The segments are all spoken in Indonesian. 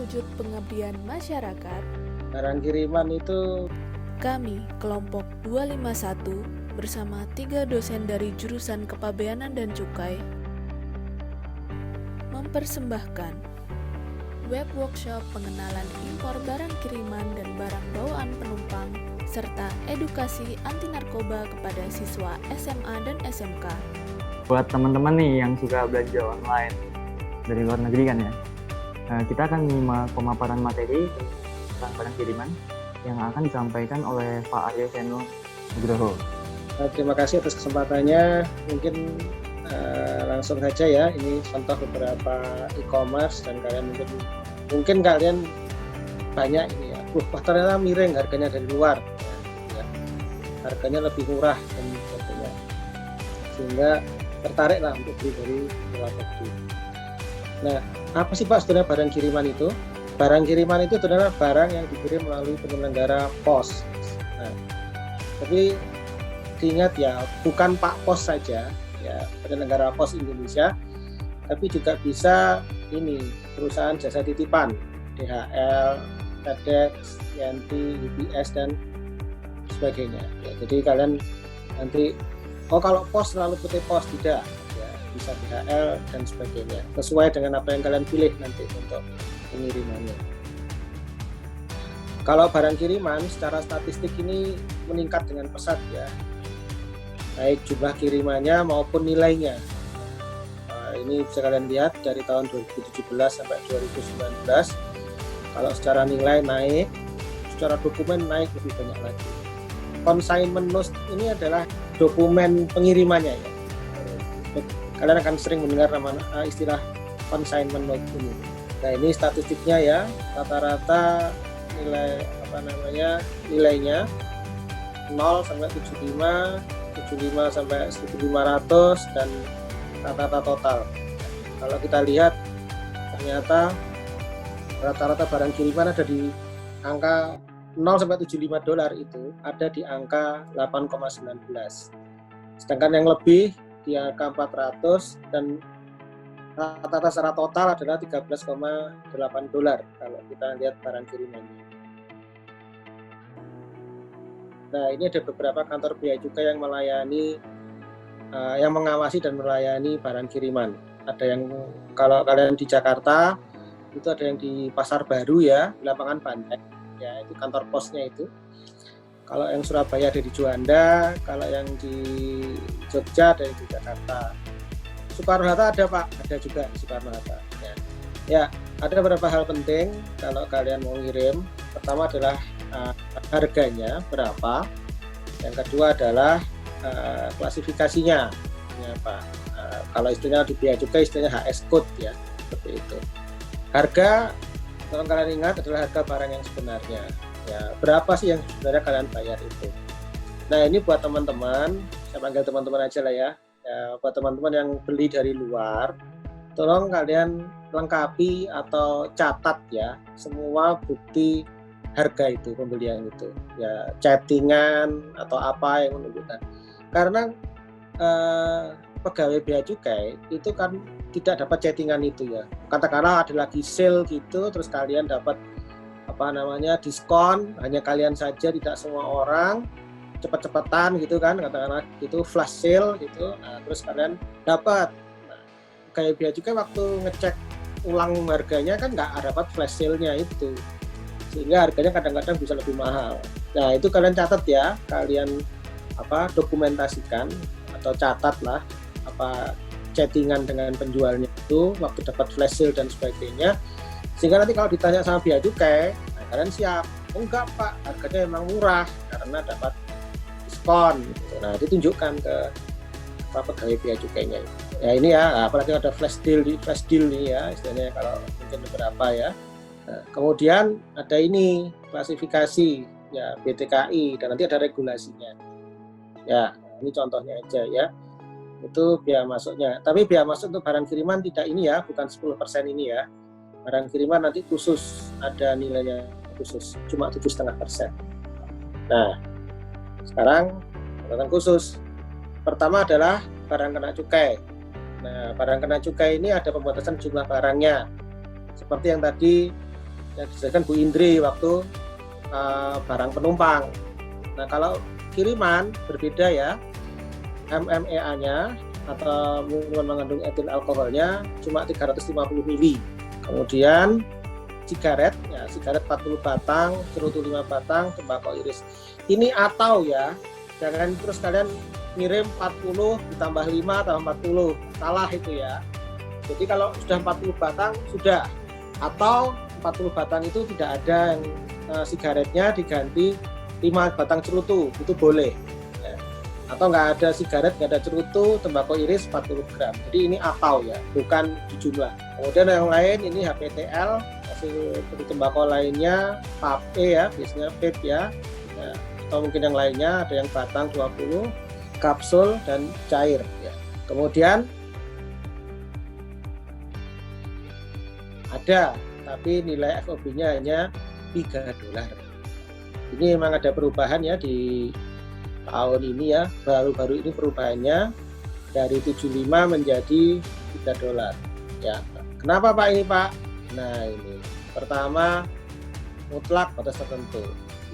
wujud pengabdian masyarakat, Barang kiriman itu kami, kelompok 251, bersama 3 dosen dari jurusan Kepabeanan dan Cukai, mempersembahkan web workshop pengenalan impor barang kiriman dan barang bawaan penumpang, serta edukasi anti narkoba kepada siswa SMA dan SMK. Buat teman-teman nih yang suka belanja online dari luar negeri kan ya, kita akan menyimak pemaparan materi tentang barang kiriman yang akan disampaikan oleh Pak Aryo Seno Nugroho. terima kasih atas kesempatannya. Mungkin langsung saja ya, ini contoh beberapa e-commerce dan kalian mungkin kalian banyak ini ya, ternyata miring harganya dari luar ya. Harganya lebih murah dan sebagainya, sehingga tertarik lah untuk beli dari luar negeri. Nah, apa sih Pak sebenarnya barang kiriman itu? Barang kiriman itu adalah barang yang dikirim melalui penyelenggara pos. Nah, tapi diingat ya, bukan Pak Pos saja ya, penyelenggara pos Indonesia, tapi juga bisa ini perusahaan jasa titipan, DHL, FedEx, Yanti, UPS dan sebagainya. Ya, jadi kalian nanti kalau pos selalu putih pos, tidak ya, bisa DHL dan sebagainya, sesuai dengan apa yang kalian pilih nanti untuk pengirimannya. Kalau barang kiriman secara statistik ini meningkat dengan pesat ya, baik jumlah kirimannya maupun nilainya. Ini bisa kalian lihat dari tahun 2017 sampai 2019. Kalau secara nilai naik, secara dokumen naik lebih banyak lagi. Consignment note ini adalah dokumen pengirimannya ya. Kalian akan sering mendengar istilah consignment note ini. Nah, ini statistiknya ya, rata-rata nilainya 0 sampai 75, 75 sampai 1.500 dan rata-rata total. Kalau kita lihat, ternyata rata-rata barang kiriman ada di angka 0 sampai $75 itu ada di angka 8,19. Sedangkan yang lebih di angka 400 dan rata-rata secara total adalah $13,8 kalau kita lihat barang kirimannya. Nah, ini ada beberapa kantor bea cukai yang melayani, yang mengawasi dan melayani barang kiriman. Ada yang kalau kalian di Jakarta itu ada yang di Pasar Baru ya, di Lapangan Banteng ya, itu kantor posnya itu. Kalau yang Surabaya ada di Juanda, kalau yang di Jogja ada di Jakarta. Soekarno-Hatta ada Pak, ada juga di Soekarno-Hatta. Ya, ada beberapa hal penting kalau kalian mau ngirim. Pertama adalah harganya berapa. Yang kedua adalah klasifikasinya. Ya, Pak. Kalau istilahnya di bea cukai istilahnya HS code ya, seperti itu. Harga, kalau kalian ingat adalah harga barang yang sebenarnya. Ya, berapa sih yang sebenarnya kalian bayar itu? Nah, ini buat teman-teman, saya panggil teman-teman aja lah ya. Ya, buat teman-teman yang beli dari luar, tolong kalian lengkapi atau catat ya semua bukti harga itu, pembelian itu ya, chattingan atau apa yang menunjukkan, karena pegawai bea cukai itu kan tidak dapat chattingan itu ya, katakanlah ada lagi sale gitu, terus kalian dapat diskon, hanya kalian saja, tidak semua orang, cepet-cepetan gitu kan, katakanlah gitu flash sale gitu, nah, terus kalian dapat. Nah, kayak bea cukai waktu ngecek ulang harganya kan nggak dapat flash sale-nya itu, sehingga harganya kadang-kadang bisa lebih mahal. Nah, itu kalian catat ya, kalian dokumentasikan atau catat lah chattingan dengan penjualnya itu waktu dapat flash sale dan sebagainya, sehingga nanti kalau ditanya sama bea cukai, nah, kalian siap, enggak Pak, harganya emang murah karena dapat diskon gitu. Nah, ditunjukkan ke pegawai bea cukainya ya, ini ya, apalagi ada flash deal nih ya istilahnya, kalau mungkin beberapa ya. Nah, kemudian ada ini klasifikasi ya, BTKI, dan nanti ada regulasinya ya. Ini contohnya aja ya, itu biaya masuknya. Tapi biaya masuk untuk barang kiriman tidak ini ya, bukan 10% ini ya. Barang kiriman nanti khusus, ada nilainya khusus, cuma 7,5%. Nah, sekarang catatan khusus. Pertama adalah barang kena cukai. Nah, barang kena cukai ini ada pembatasan jumlah barangnya. Seperti yang tadi yang dijelaskan Bu Indri waktu barang penumpang. Nah, kalau kiriman berbeda ya, MMEA-nya atau minuman mengandung etil alkoholnya cuma 350 mili. Kemudian sigaret 40 batang, cerutu 5 batang, tembakau iris. Ini atau ya, jangan terus kalian ngirim 40 ditambah 5 tambah 40, salah itu ya. Jadi kalau sudah 40 batang sudah, atau 40 batang itu tidak ada yang sigaretnya diganti 5 batang cerutu, itu boleh ya. Atau nggak ada sigaret, nggak ada cerutu, tembakau iris 40 gram. Jadi ini atau ya, bukan di jumlah. Kemudian yang lain ini HPTL, hasil tembakau lainnya, vape ya, biasanya vape ya, atau mungkin yang lainnya ada yang batang 20, kapsul dan cair ya. Kemudian ada, tapi nilai FOB-nya hanya $3. Ini memang ada perubahan ya di tahun ini ya, baru-baru ini perubahannya dari 75 menjadi $3 ya. Kenapa Pak ini Pak? Nah ini, pertama mutlak batas tertentu.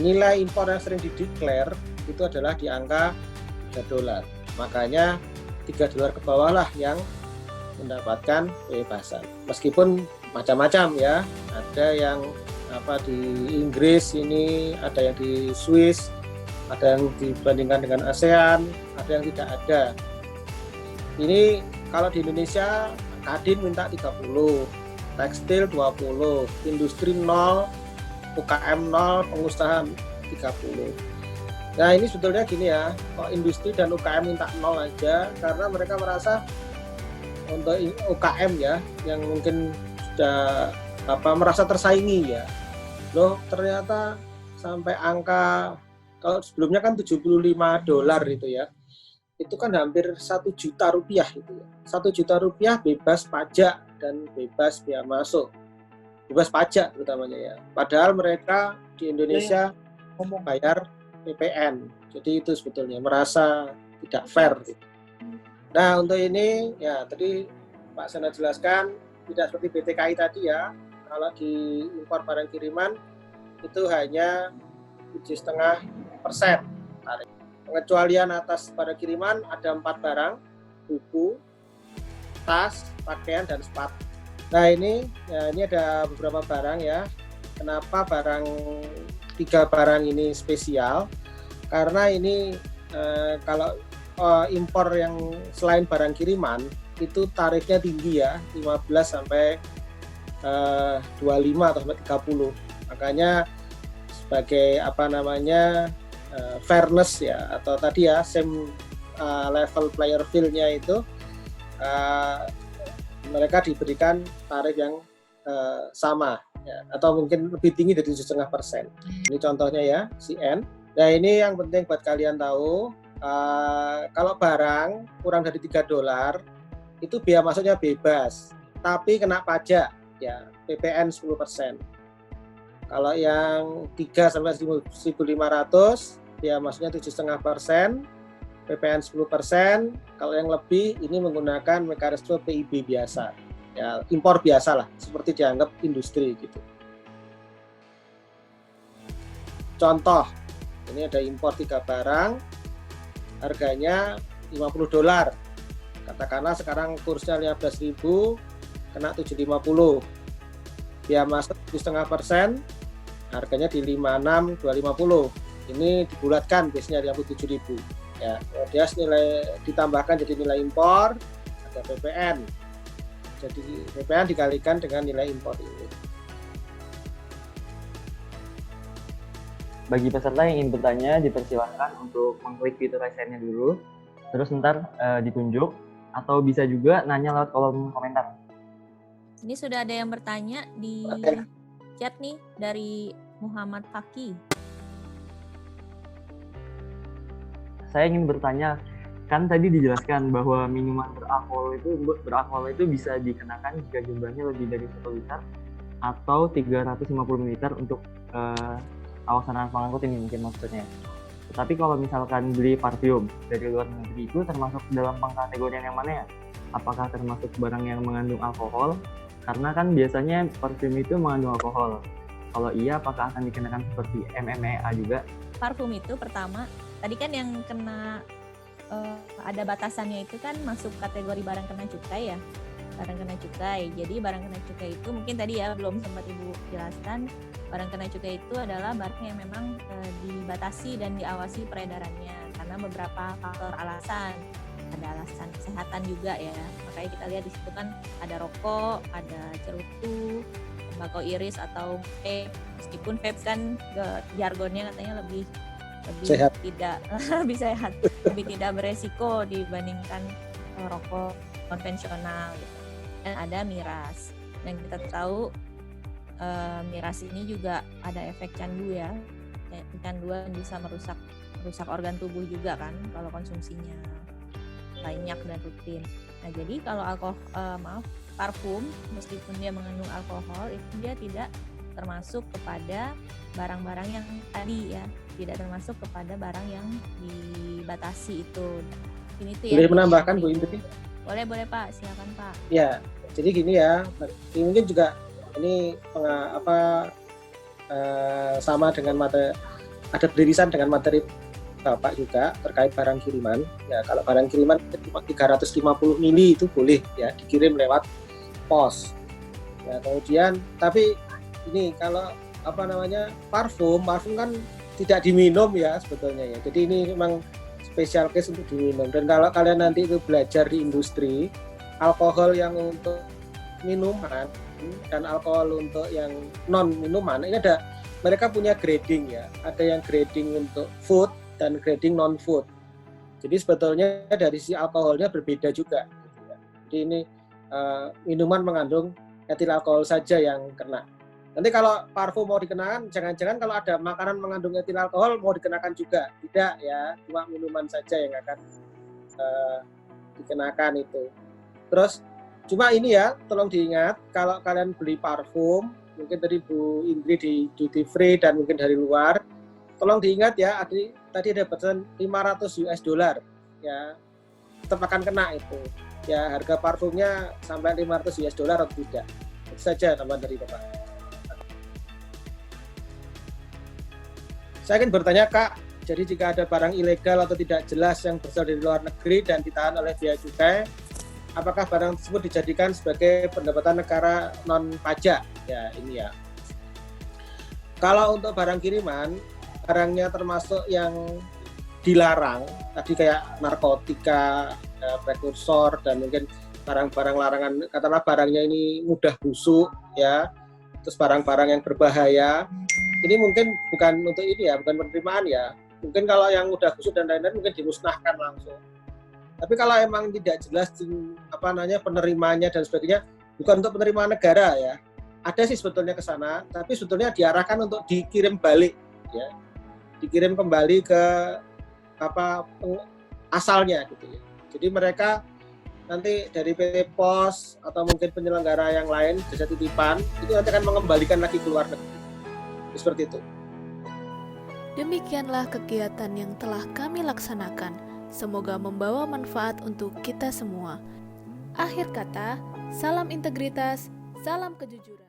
Nilai impor yang sering dideklar itu adalah di angka $3. Makanya $3 ke bawah lah yang mendapatkan kebebasan. Meskipun macam-macam ya, ada yang di Inggris ini, ada yang di Swiss, ada yang dibandingkan dengan ASEAN, ada yang tidak ada. Ini kalau di Indonesia Kadin minta 30, tekstil 20, industri 0, UKM 0, pengusaha 30. Nah ini sebetulnya gini ya, kok industri dan UKM minta 0 aja, karena mereka merasa untuk UKM ya, yang mungkin sudah merasa tersaingi ya, loh ternyata sampai angka, kalau sebelumnya kan $75 itu ya, itu kan hampir Rp1 juta itu ya. Rp1 juta bebas pajak dan bebas biaya masuk, bebas pajak terutamanya ya. Padahal mereka di Indonesia bayar PPN, jadi itu sebetulnya merasa tidak fair. Nah untuk ini ya tadi Pak Sena jelaskan tidak seperti BTKI tadi ya. Kalau di impor barang kiriman itu hanya 7,5% tarif. Pengecualian atas barang kiriman ada 4 barang, buku, tas, pakaian, dan sepatu. Nah ini ada beberapa barang ya. Kenapa 3 barang ini spesial? Karena ini kalau impor yang selain barang kiriman itu tarifnya tinggi ya, 15 sampai 25 atau sampai 30. Makanya sebagai fairness ya, atau tadi ya same level player field-nya itu mereka diberikan tarif yang sama ya, atau mungkin lebih tinggi dari 7,5%. Ini contohnya ya, CN. Nah ini yang penting buat kalian tahu, kalau barang kurang dari $3 itu biaya masuknya bebas, tapi kena pajak ya, PPN 10%. Kalau yang 3 sampai 1.500 biaya masuknya 7,5%, PPN 10%. Kalau yang lebih ini menggunakan mekanisme PIB biasa ya, impor biasa lah, seperti dianggap industri gitu. Contoh, ini ada impor 3 barang, harganya $50. Katakanlah sekarang kursnya 15.000, kena 750. Biaya masuk 7,5%, harganya di 56.250. Ini dibulatkan biasanya 57.000. Ya, kemudian nilai ditambahkan jadi nilai impor, ada PPN. Jadi PPN dikalikan dengan nilai impor ini. Bagi peserta yang ingin bertanya, dipersilakan untuk mengklik fitur raise hand-nya dulu, terus ntar ditunjuk, atau bisa juga nanya lewat kolom komentar. Ini sudah ada yang bertanya di chat nih dari Muhammad Faki. Saya ingin bertanya, kan tadi dijelaskan bahwa minuman beralkohol itu bisa dikenakan jika jumlahnya lebih dari 1 liter atau 350 ml untuk kawasan pengangkut ini mungkin maksudnya. Tetapi kalau misalkan beli parfum dari luar negeri itu termasuk dalam pengkategorian yang mana ya? Apakah termasuk barang yang mengandung alkohol? Karena kan biasanya parfum itu mengandung alkohol. Kalau iya, apakah akan dikenakan seperti MMA juga? Parfum itu pertama, tadi kan yang kena ada batasannya itu kan masuk kategori barang kena cukai ya, barang kena cukai. Jadi barang kena cukai itu mungkin tadi ya belum sempat Ibu jelaskan, barang kena cukai itu adalah barang yang memang dibatasi dan diawasi peredarannya karena beberapa faktor alasan. Ada alasan kesehatan juga ya, makanya kita lihat di situ kan ada rokok, ada cerutu, tembakau iris atau vape. Meskipun vape kan jargonnya katanya lebih Sehat. tidak lebih sehat, lebih tidak beresiko dibandingkan rokok konvensional gitu. Dan ada miras. Dan kita tahu miras ini juga ada efek candu ya. Kecanduan bisa merusak organ tubuh juga kan kalau konsumsinya banyak dan rutin. Nah, jadi kalau parfum meskipun dia mengandung alkohol itu dia tidak termasuk kepada barang-barang yang tadi ya, tidak termasuk kepada barang yang dibatasi itu. Ini tuh ya. Boleh menambahkan Bu Indri? Boleh Pak, silakan Pak. Ya, jadi gini ya, mungkin juga ini sama dengan ada beririsan dengan materi Bapak juga terkait barang kiriman. Ya, kalau barang kiriman 350 mili itu boleh ya dikirim lewat pos. Ya, kemudian tapi ini kalau parfum kan tidak diminum ya sebetulnya ya. Jadi ini memang special case untuk diminum. Dan kalau kalian nanti itu belajar di industri, alkohol yang untuk minuman dan alkohol untuk yang non minuman ini mereka punya grading ya. Ada yang grading untuk food dan grading non food. Jadi sebetulnya dari sisi alkoholnya berbeda juga. Jadi ini minuman mengandung etil alkohol saja yang kena. Nanti kalau parfum mau dikenakan, jangan-jangan kalau ada makanan mengandung etil alkohol mau dikenakan juga. Tidak ya, cuma minuman saja yang akan dikenakan itu. Terus cuma ini ya, tolong diingat kalau kalian beli parfum, mungkin tadi Bu Indri di duty free dan mungkin dari luar, tolong diingat ya, tadi ada pesan $500 ya, tetap akan kena itu. Ya, harga parfumnya sampai $500 atau tidak. Itu saja tambahan dari Bapak. Saya ingin bertanya Kak, jadi jika ada barang ilegal atau tidak jelas yang berasal dari luar negeri dan ditahan oleh bea cukai, apakah barang tersebut dijadikan sebagai pendapatan negara non pajak? Ya, ini ya. Kalau untuk barang kiriman, barangnya termasuk yang dilarang, tadi kayak narkotika, prekursor, dan mungkin barang-barang larangan, katakanlah barangnya ini mudah busuk, ya, terus barang-barang yang berbahaya, ini mungkin bukan untuk ini ya, bukan penerimaan ya, mungkin kalau yang mudah busuk dan lain-lain mungkin dimusnahkan langsung. Tapi kalau emang tidak jelas penerimanya dan sebagainya, bukan untuk penerimaan negara ya, ada sih sebetulnya ke sana, tapi sebetulnya diarahkan untuk dikirim balik, ya, dikirim kembali ke asalnya gitu ya. Jadi mereka nanti dari PT Pos atau mungkin penyelenggara yang lain, jasa titipan, itu nanti akan mengembalikan lagi ke luar negeri. Seperti itu. Demikianlah kegiatan yang telah kami laksanakan. Semoga membawa manfaat untuk kita semua. Akhir kata, salam integritas, salam kejujuran.